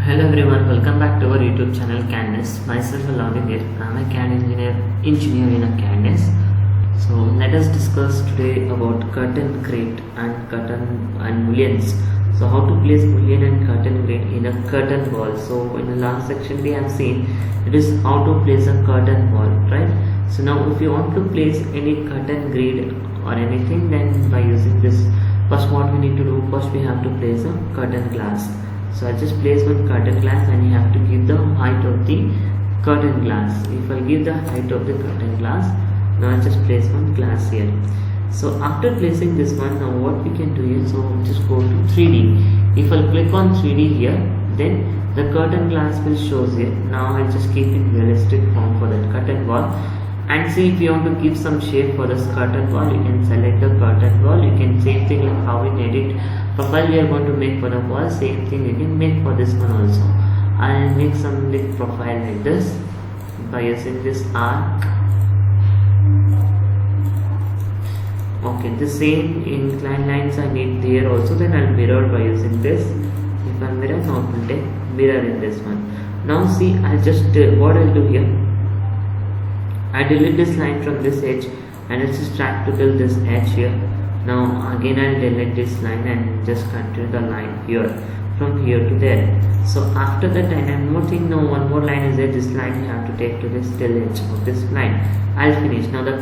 Hello everyone, welcome back to our YouTube channel CAD NEST. Myself Allauddin here. I am a CAD engineer in a CAD NEST. So let us discuss today about curtain grid and mullions. So how to place mullion and curtain grid in a curtain wall. So in the last section we have seen it is how to place a curtain wall, right? So now if you want to place any curtain grid or anything, then by using this, first what we need to do, first we have to place a curtain glass. So I just place one curtain glass and you have to give the height of the curtain glass. If I give the height of the curtain glass, now I just place one glass here. So after placing this one, now what we can do is, so just go to 3D. If I click on 3D here, then the curtain glass will show here. Now I just keep in realistic form for that curtain wall. And see, if you want to give some shape for this curtain wall, you can select the curtain wall. You can same thing like how in edit profile we are going to make for the wall, same thing you can make for this one also. I'll make some like profile like this by using this arc. Okay, the same inclined lines I need here also, then I'll mirror by using this. If I mirror, now it will take mirror in this one. Now see, I'll just what I'll do here, I delete this line from this edge and I just drag to till this edge here. Now again I'll delete this line and just continue the line here from here to there. So after that, and one more thing, now one more line is there, this line you have to take to this till edge of this line. I'll finish. Now the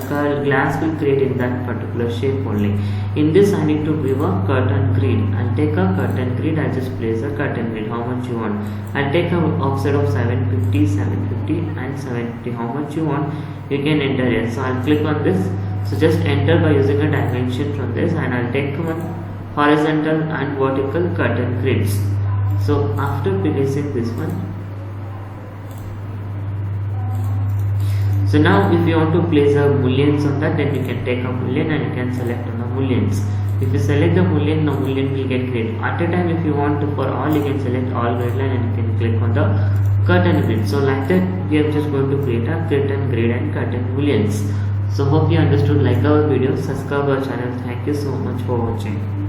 glass will create in that particular shape only. In this I need to give a curtain grid. I'll take a curtain grid, I'll just place a curtain grid, how much you want. I'll take a offset of 750, 750 and 750, how much you want. You can enter here. So I'll click on this. So just enter by using a dimension from this, and I'll take one horizontal and vertical curtain grids. So after placing this one, so now if you want to place a mullions on that, then you can take a mullion and you can select on the mullions. If you select the mullion, the mullion will get created. At a time, if you want to for all, you can select all grid line and you can click on the curtain grid. So like that, we are just going to create a curtain grid and curtain mullions. So hope you understood. Like our video, subscribe our channel. Thank you so much for watching.